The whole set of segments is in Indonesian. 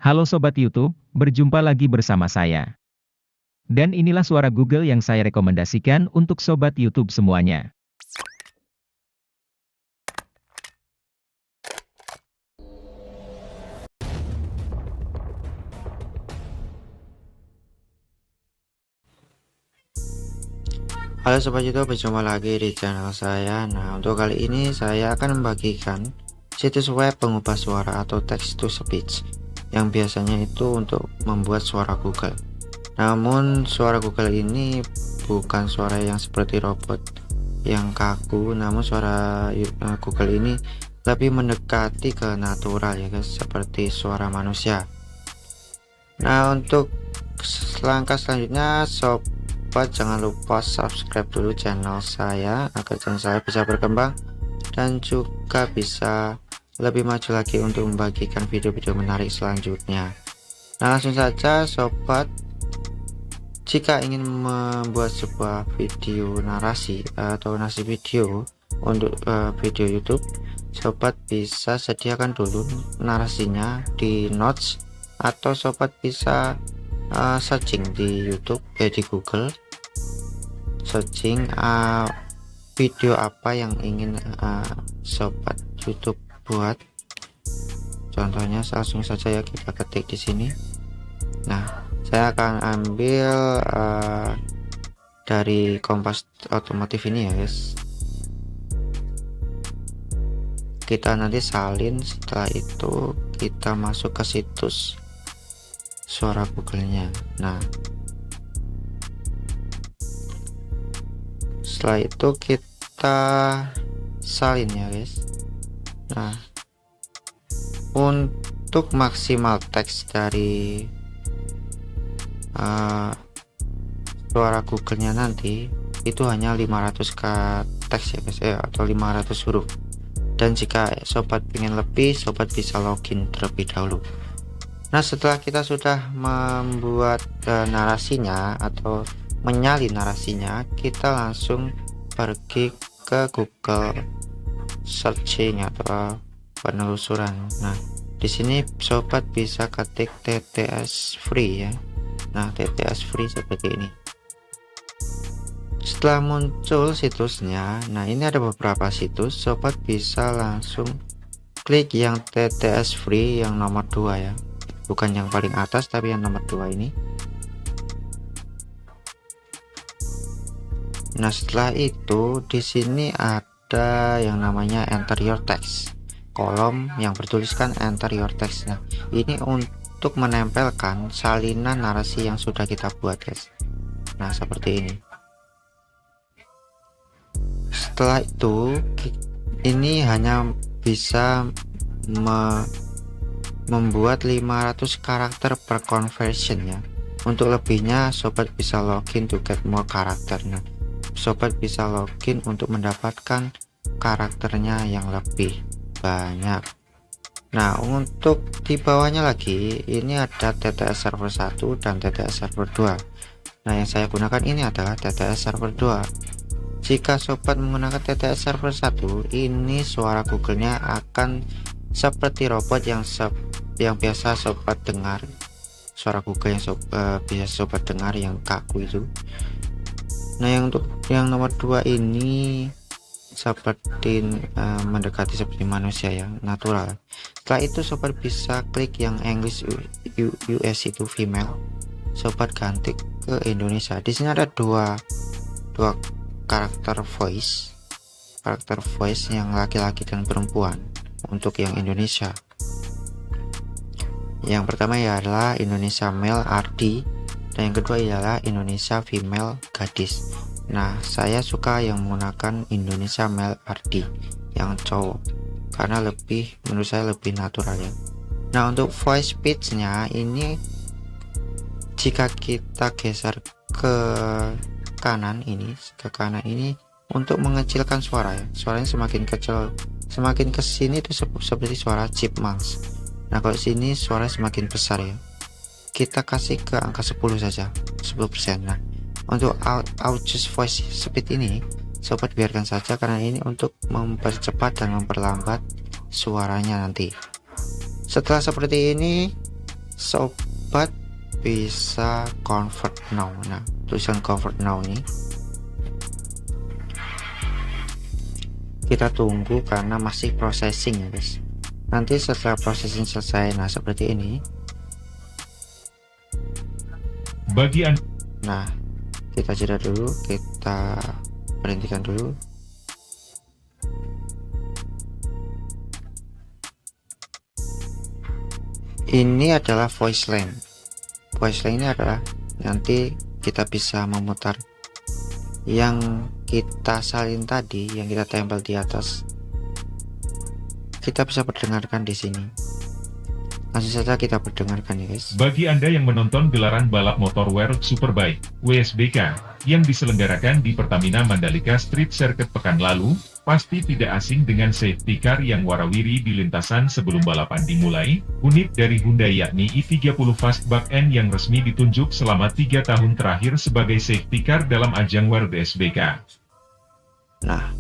Halo Sobat YouTube, berjumpa lagi bersama saya. Dan inilah suara Google yang saya rekomendasikan untuk Sobat YouTube semuanya. Halo Sobat YouTube, berjumpa lagi di channel saya. Nah, untuk kali ini saya akan membagikan situs web pengubah suara atau text to speech yang biasanya itu untuk membuat suara Google. Namun suara Google ini bukan suara yang seperti robot yang kaku, namun suara Google ini lebih mendekati ke natural ya guys, seperti suara manusia. Nah, untuk langkah selanjutnya sobat jangan lupa subscribe dulu channel saya agar channel saya bisa berkembang dan juga bisa lebih maju lagi untuk membagikan video-video menarik selanjutnya. Nah, langsung saja sobat, jika ingin membuat sebuah video narasi atau narasi video untuk video YouTube, sobat bisa sediakan dulu narasinya di notes atau sobat bisa searching di YouTube di Google, searching video apa yang ingin sobat YouTube buat. Contohnya langsung saja ya, kita ketik di sini. Nah, saya akan ambil dari Kompas Otomotif ini ya guys. Kita nanti salin, setelah itu kita masuk ke situs suara Google-nya. Nah, setelah itu kita salin ya guys. Nah, untuk maksimal teks dari suara Google-nya nanti itu hanya 500 teks ya guys ya, atau 500 huruf. Dan jika sobat ingin lebih, sobat bisa login terlebih dahulu. Nah, setelah kita sudah membuat narasinya atau menyalin narasinya, kita langsung pergi ke Google searching atau penelusuran. Nah, di sini sobat bisa ketik TTS free ya. Nah, TTS free seperti ini. Setelah muncul situsnya, nah ini ada beberapa situs, sobat bisa langsung klik yang TTS free yang nomor 2 ya. Bukan yang paling atas tapi yang nomor 2 ini. Nah, setelah itu di sini ada yang namanya enter your text, kolom yang bertuliskan enter your text. Nah, ini untuk menempelkan salinan narasi yang sudah kita buat guys. Nah, seperti ini. Setelah itu ini hanya bisa membuat 500 karakter per conversion ya. Untuk lebihnya sobat bisa login to get more karakter. Nah, sobat bisa login untuk mendapatkan karakternya yang lebih banyak. Nah, untuk di bawahnya lagi ini ada TTS server 1 dan TTS server 2. Nah, yang saya gunakan ini adalah TTS server 2. Jika sobat menggunakan TTS server 1, ini suara Google-nya akan seperti robot yang biasa sobat dengar, suara Google yang biasa sobat dengar yang kaku itu. Nah, yang untuk yang nomor 2 ini seperti mendekati seperti manusia yang natural. Setelah itu sobat bisa klik yang English US itu female, sobat ganti ke Indonesia. Di sini ada dua karakter voice yang laki-laki dan perempuan untuk yang Indonesia. Yang pertama adalah Indonesia male RD dan yang kedua adalah Indonesia female gadis. Nah, saya suka yang menggunakan Indonesia male RD yang cowok karena menurut saya lebih natural ya. Nah, untuk voice pitch-nya ini jika kita geser ke kanan ini untuk mengecilkan suara ya. Suaranya semakin kecil, semakin kesini itu seperti suara chipmunks. Nah, kalau sini suara semakin besar ya. Kita kasih ke angka 10 saja, 10%. Nah, untuk audio voice speed ini sobat biarkan saja karena ini untuk mempercepat dan memperlambat suaranya nanti. Setelah seperti ini, sobat bisa convert now. Nah, tulisan convert now ini kita tunggu karena masih processing ya guys. Nanti setelah processing selesai, nah seperti ini. Nah, kita jeda dulu, kita berhentikan dulu. Ini adalah voice line. Voice line ini adalah nanti kita bisa memutar yang kita salin tadi, yang kita tempel di atas. Kita bisa perdengarkan di sini. Langsung saja kita perdengarkan ya guys. Bagi Anda yang menonton gelaran balap motor World Superbike (WSBK) yang diselenggarakan di Pertamina Mandalika Street Circuit pekan lalu, pasti tidak asing dengan safety car yang warawiri di lintasan sebelum balapan dimulai. Unit dari Hyundai yakni i30 Fastback N yang resmi ditunjuk selama 3 tahun terakhir sebagai safety car dalam ajang World WSBK. Nah,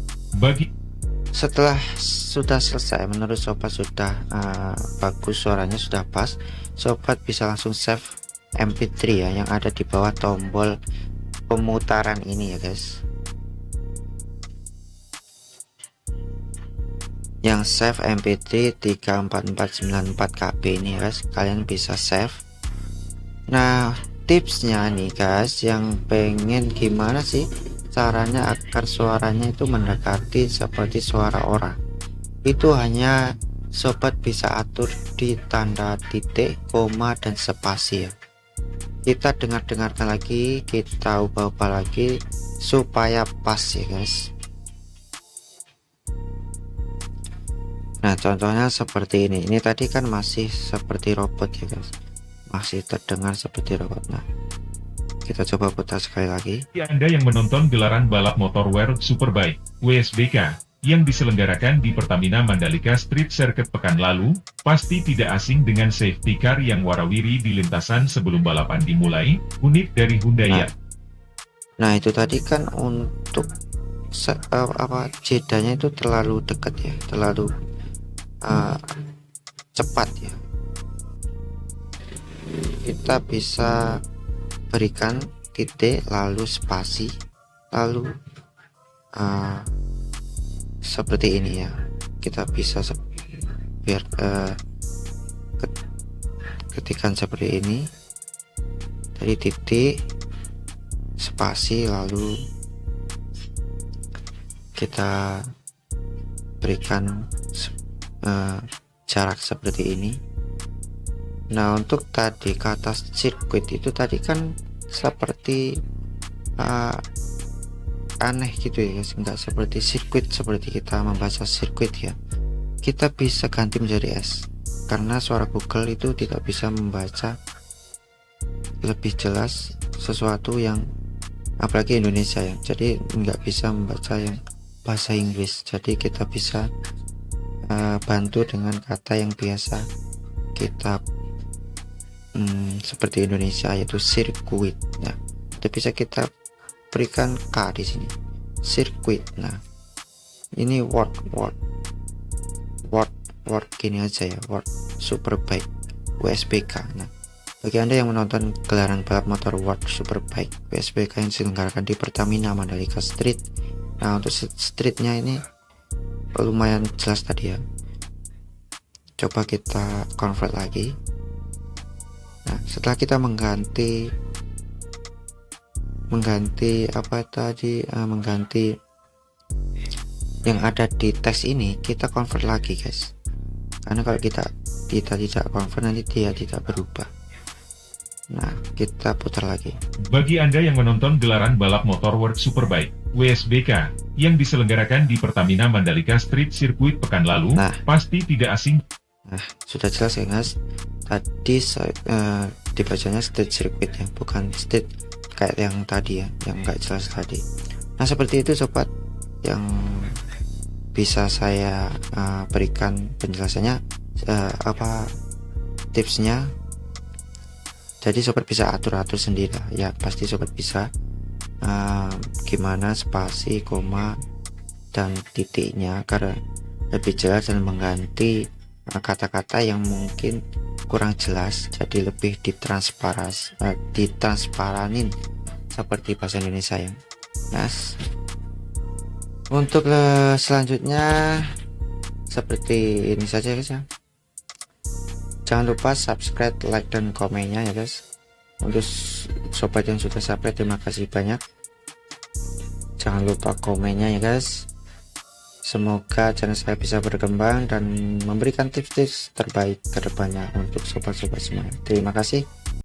setelah sudah selesai, menurut sobat sudah bagus, suaranya sudah pas, sobat bisa langsung save MP3 ya, yang ada di bawah tombol pemutaran ini ya guys. Yang save MP3 34494 KB ini ya guys, kalian bisa save. Nah, tipsnya nih guys, yang pengen gimana sih caranya agar suaranya itu mendekati seperti suara orang, itu hanya sobat bisa atur di tanda titik, koma, dan spasi ya. Kita dengarkan lagi, kita ubah-ubah lagi supaya pas ya guys. Nah, contohnya seperti ini tadi kan masih seperti robot ya guys, masih terdengar seperti robot. Nah, kita coba putar sekali lagi. Anda yang menonton gelaran balap motor World Superbike (WSBK) yang diselenggarakan di Pertamina Mandalika Street Circuit pekan lalu, pasti tidak asing dengan safety car yang warawiri di lintasan sebelum balapan dimulai. Unit dari Hyundai. Nah, itu tadi kan untuk jedanya itu terlalu dekat ya, terlalu cepat ya. Kita bisa berikan titik, lalu spasi, lalu seperti ini ya. Kita bisa biar ketikan seperti ini, dari titik, spasi, lalu kita berikan jarak seperti ini. Nah, untuk tadi kata sirkuit itu tadi kan seperti aneh gitu ya guys, nggak seperti sirkuit seperti kita membaca sirkuit ya. Kita bisa ganti menjadi S, karena suara Google itu tidak bisa membaca lebih jelas sesuatu yang apalagi Indonesia ya, jadi nggak bisa membaca yang bahasa Inggris. Jadi kita bisa bantu dengan kata yang biasa kita seperti Indonesia, yaitu sirkuit. Nah, itu bisa kita berikan K di sini, sirkuit. Nah, ini word gini aja ya, World Superbike WSBK. Nah, bagi Anda yang menonton gelaran balap motor World Superbike WSBK yang diselenggarakan di Pertamina Mandalika Street, nah untuk streetnya ini lumayan jelas tadi ya. Coba kita convert lagi. Nah, setelah kita mengganti apa tadi, mengganti yang ada di teks ini, kita convert lagi guys, karena kalau kita tidak convert nanti dia tidak berubah. Nah, kita putar lagi. Bagi Anda yang menonton gelaran balap motor World Superbike (WSBK) yang diselenggarakan di Pertamina Mandalika Street Circuit pekan lalu, pasti tidak asing. Nah, sudah jelas ya guys. Tadi dibacanya street circuit ya, bukan street kayak yang tadi ya, yang nggak jelas tadi. Nah, seperti itu sobat yang bisa saya berikan penjelasannya, tipsnya. Jadi sobat bisa atur-atur sendiri ya, pasti sobat bisa gimana spasi, koma, dan titiknya agar lebih jelas dan mengganti kata-kata yang mungkin kurang jelas, jadi lebih ditransparanin seperti bahasa Indonesia ya. Yes. Untuk selanjutnya seperti ini saja guys ya. Jangan lupa subscribe, like, dan komennya ya guys. Untuk sobat yang sudah subscribe, terima kasih banyak. Jangan lupa komennya ya guys. Semoga channel saya bisa berkembang dan memberikan tips-tips terbaik ke depannya untuk sobat-sobat semua. Terima kasih.